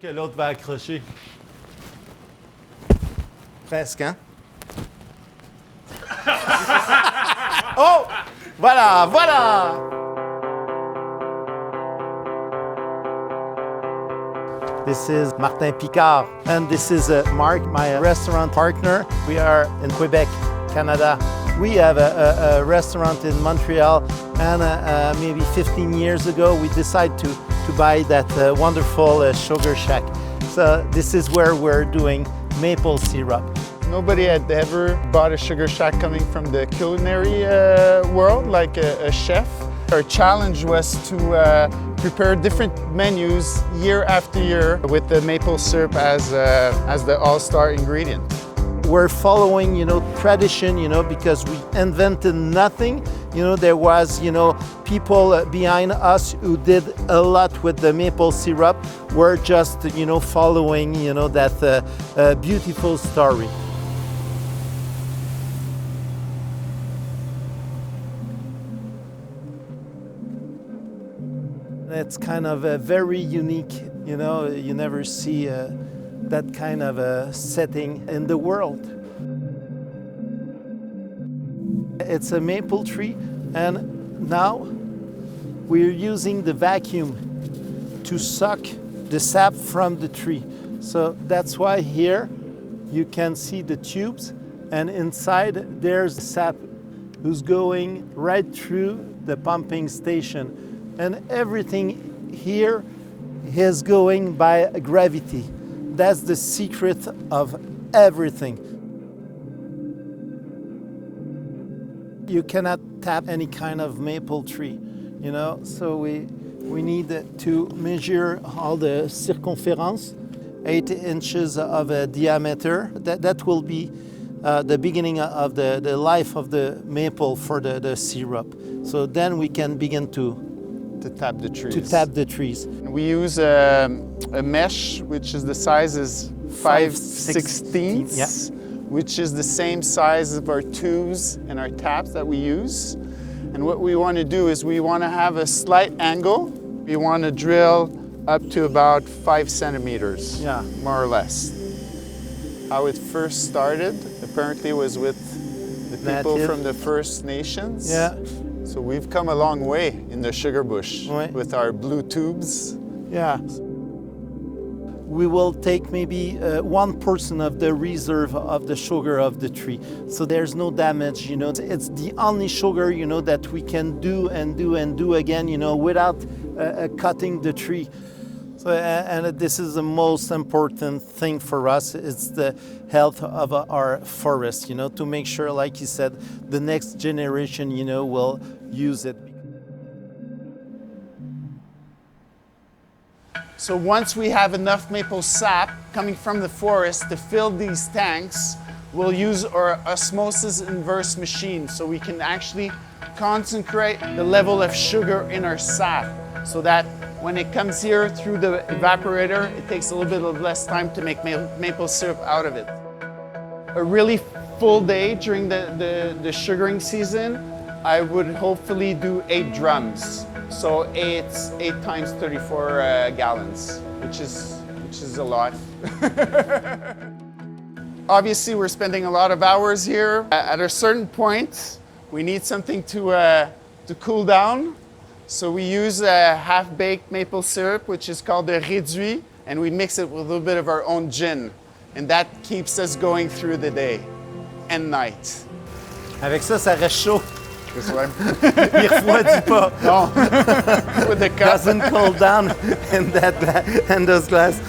que l'autre va accrocher. Presque, hein? Oh! Voilà, voilà! This is Martin Picard, and this is Marc, my restaurant partner. We are in Quebec, Canada. We have a restaurant in Montreal, and maybe 15 years ago, we decided to buy that wonderful sugar shack. So this is where we're doing maple syrup. Nobody had ever bought a sugar shack coming from the culinary world, like a chef. Our challenge was to prepare different menus year after year with the maple syrup as the all-star ingredient. We're following, tradition, because we invented nothing. There was, people behind us who did a lot with the maple syrup. We're just, following, that beautiful story. It's kind of very unique, you never see that kind of a setting in the world. It's a maple tree, and now we're using the vacuum to suck the sap from the tree. So that's why here you can see the tubes, and inside there's sap who's going right through the pumping station. And everything here is going by gravity. That's the secret of everything. You cannot tap any kind of maple tree, so we need to measure all the circumference, 8 inches of diameter. That will be the beginning of the life of the maple for the syrup. So then we can begin to tap the trees. To tap the trees. We use a mesh which is the size is 5/16, yeah. Which is the same size of our tubes and our taps that we use. And what we want to do is we want to have a slight angle. We want to drill up to about 5 centimeters, yeah, more or less. How it first started apparently was with the people from the First Nations. Yeah. So we've come a long way in the sugar bush with our blue tubes. Yeah. We will take maybe 1% of the reserve of the sugar of the tree. So there's no damage, It's the only sugar, that we can do and do and do again, without cutting the tree. So, and this is the most important thing for us. It's the health of our forest, to make sure, like you said, the next generation, will use it. So once we have enough maple sap coming from the forest to fill these tanks, we'll use our osmosis inverse machine so we can actually concentrate the level of sugar in our sap so that when it comes here through the evaporator, it takes a little bit of less time to make maple syrup out of it. A really full day during the sugaring season, I would hopefully do 8 drums. So 8 times 34 gallons, which is a lot. Obviously, we're spending a lot of hours here. At a certain point, we need something to cool down. So we use a half-baked maple syrup, which is called the réduit, and we mix it with a little bit of our own gin. And that keeps us going through the day and night. Avec ça, ça reste chaud. This one. Il refroidit pas. No. With the cup. Doesn't cool down in those glass.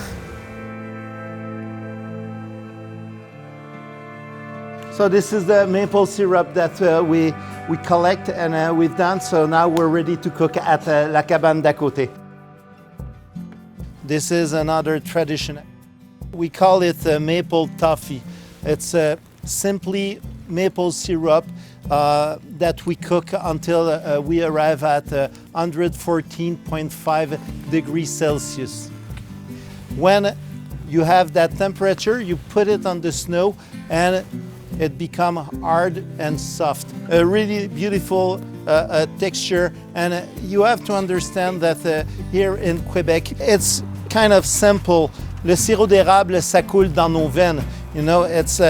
So this is the maple syrup that we collect and we've done. So now we're ready to cook at La Cabane d'à Côté. This is another tradition. We call it Maple Toffee. It's simply maple syrup that we cook until we arrive at 114.5 degrees Celsius. When you have that temperature, you put it on the snow and it becomes hard and soft. A really beautiful texture, and you have to understand that here in Quebec, it's kind of simple le sirop d'érable, ça coule dans nos veines. You know, it's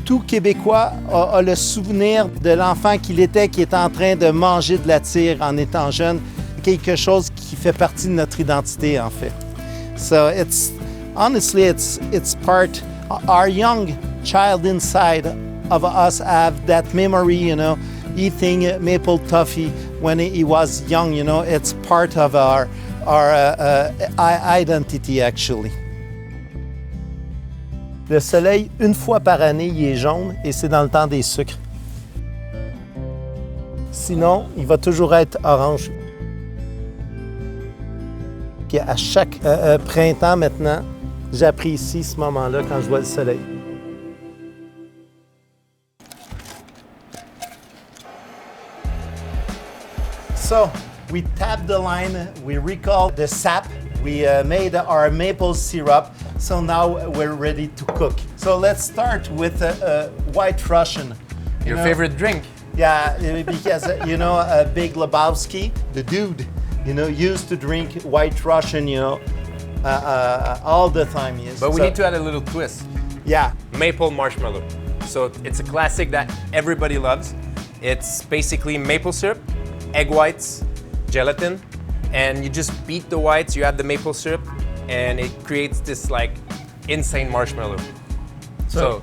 tout Québécois a le souvenir de l'enfant qu'il était, qui était en train de manger de la tire en étant jeune. Quelque chose qui fait partie de notre identité, en fait. So it's honestly, it's part. Our young child inside of us have that memory, you know, eating maple toffee when he was young. You know, it's part of our identity actually. Le soleil, une fois par année, il est jaune et c'est dans le temps des sucres. Sinon, il va toujours être orange. Puis à chaque printemps maintenant, j'apprécie ce moment-là quand je vois le soleil. So, we tap the line, we recall the sap, we made our maple syrup, so now we're ready to cook. So let's start with White Russian. Your favorite drink? Yeah, because, you know, Big Lebowski, the dude, you know, used to drink White Russian, you know, all the time. Yes. But we need to add a little twist. Yeah. Maple Marshmallow. So it's a classic that everybody loves. It's basically maple syrup, egg whites, gelatin, and you just beat the whites, you add the maple syrup, and it creates this like insane marshmallow. So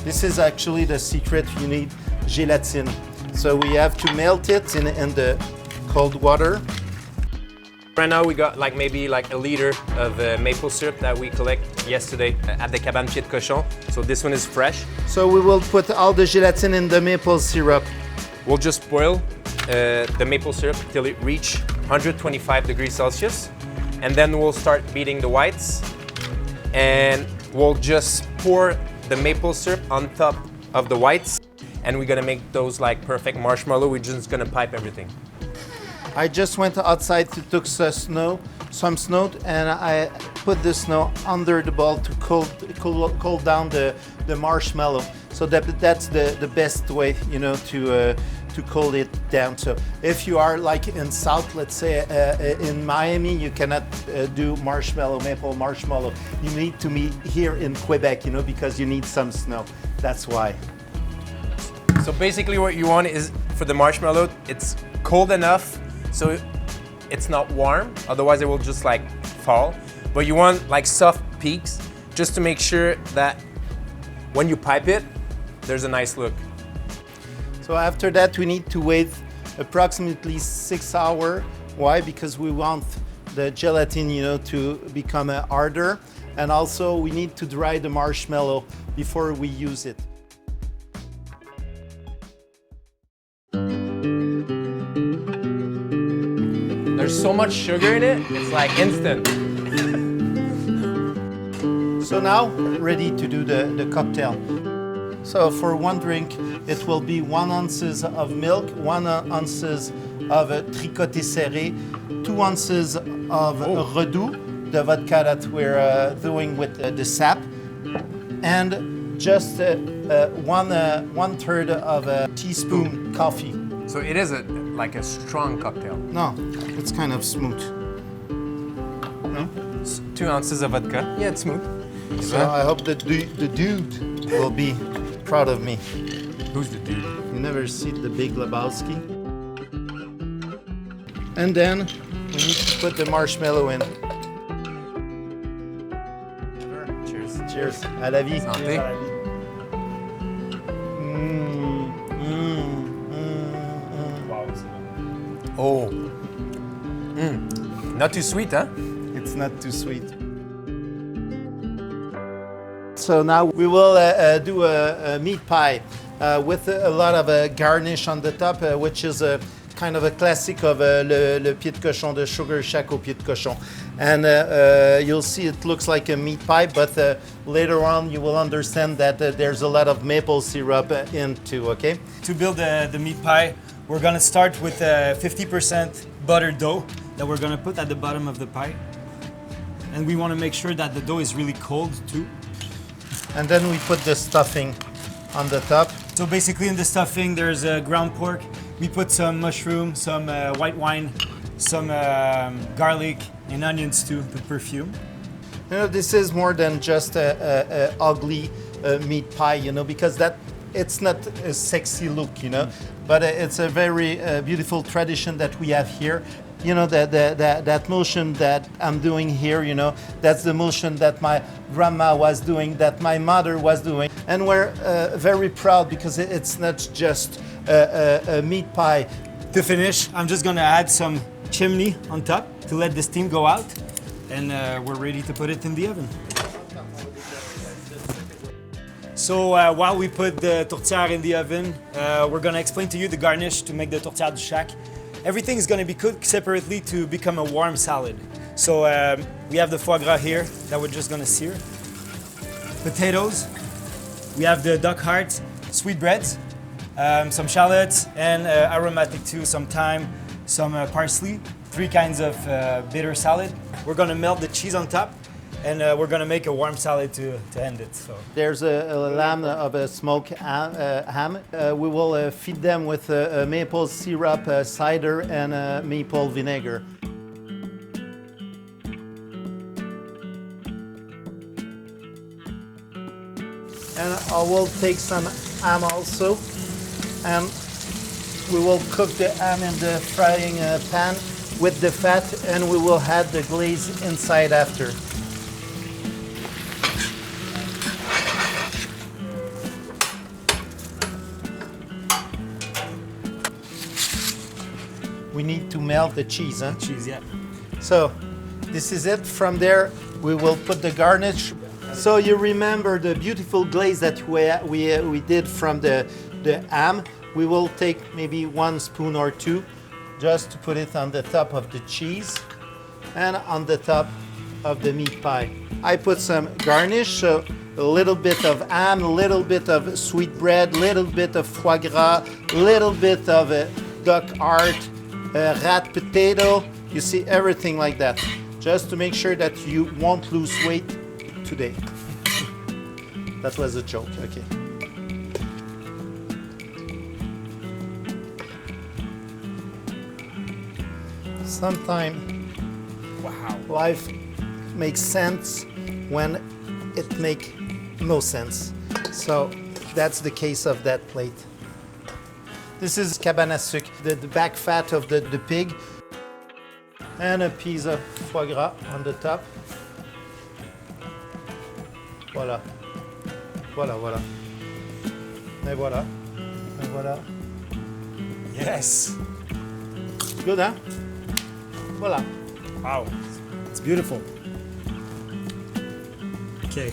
this is actually the secret. You need gelatin. So we have to melt it in the cold water. right now we got like maybe like a liter of maple syrup that we collect yesterday at the Cabane Cochon. So this one is fresh. So we will put all the gelatin in the maple syrup. We'll just boil the maple syrup till it reach 125 degrees Celsius. And then we'll start beating the whites. And we'll just pour the maple syrup on top of the whites. And we're gonna make those like perfect marshmallow. We're just gonna pipe everything. I just went outside to take some snow, and I put the snow under the bowl to cool down the marshmallow. So that's the best way, you know, to cool it down. So if you are like in South, let's say in Miami, you cannot do maple marshmallow. You need to be here in Quebec, you know, because you need some snow. That's why. So basically what you want is for the marshmallow, it's cold enough so it's not warm, otherwise it will just like fall. But you want like soft peaks just to make sure that when you pipe it, there's a nice look. So after that, we need to wait approximately 6 hours. Why? Because we want the gelatin, you know, to become harder. And also we need to dry the marshmallow before we use it. There's so much sugar in it, it's like instant. So now, ready to do the cocktail. So for one drink, it will be 1 ounces of milk, 1 ounces of tricoté serré, 2 ounces of redoux, the vodka that we're doing with the sap, and just 1/3 of a teaspoon coffee. So it is like a strong cocktail. No, it's kind of smooth. No? 2 ounces of vodka. Yeah, it's smooth. So I hope that the dude will be proud of me. Who's the dude? You never see the Big Lebowski? And then we need to put the marshmallow in. Cheers. Cheers. À la vie. Santé. Oh. Not too sweet, huh? It's not too sweet. So now we will do a meat pie with a lot of garnish on the top, which is a kind of a classic of le pied de cochon, the sugar shack au pied de cochon. And you'll see it looks like a meat pie, but later on you will understand that there's a lot of maple syrup into, okay? To build the meat pie, we're gonna start with 50% buttered dough that we're gonna put at the bottom of the pie. And we wanna make sure that the dough is really cold too. And then we put the stuffing on the top. So basically in the stuffing, there's ground pork. We put some mushroom, some white wine, some garlic and onions too, the perfume. You know, this is more than just a ugly meat pie, you know, because it's not a sexy look, you know, but it's a very beautiful tradition that we have here. You know, that motion that I'm doing here, you know, that's the motion that my grandma was doing, that my mother was doing. And we're very proud because it's not just a meat pie. To finish, I'm just gonna add some chimney on top to let the steam go out. And we're ready to put it in the oven. So while we put the tourtière in the oven, we're gonna explain to you the garnish to make the tourtière du shack. Everything is gonna be cooked separately to become a warm salad. So we have the foie gras here that we're just gonna sear. Potatoes, we have the duck heart, sweetbreads, some shallots, and aromatic too, some thyme, some parsley, 3 kinds of bitter salad. We're gonna melt the cheese on top, and we're gonna make a warm salad to end it. So there's a lamb of a smoked ham. We will feed them with maple syrup, cider, and maple vinegar. And I will take some ham also, and we will cook the ham in the frying pan with the fat, and we will add the glaze inside after. We need to melt the cheese, huh? cheese, yeah. So this is it. From there, we will put the garnish. So you remember the beautiful glaze that we did from the ham. We will take maybe 1 spoon or 2 just to put it on the top of the cheese and on the top of the meat pie. I put some garnish, so a little bit of ham, a little bit of sweet bread, a little bit of foie gras, a little bit of duck heart, rat potato. You see, everything like that, just to make sure that you won't lose weight today. That was a joke, okay. Sometimes life makes sense when it makes no sense. So that's the case of that plate. This is Cabane Sucre, the back fat of the pig, and a piece of foie gras on the top. Voilà. Voilà, voilà. Et voilà. Et voilà. Yes. Good, huh? Voilà. Wow, it's beautiful. Okay,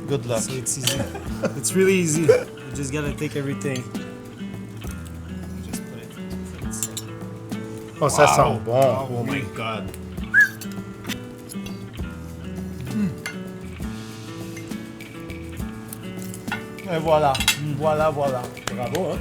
Good luck. so it's easy. It's really easy. You just gotta take everything. Just put it. Oh, ça sent bon. Oh my God. Et voilà. Voilà, voilà. Bravo, hein?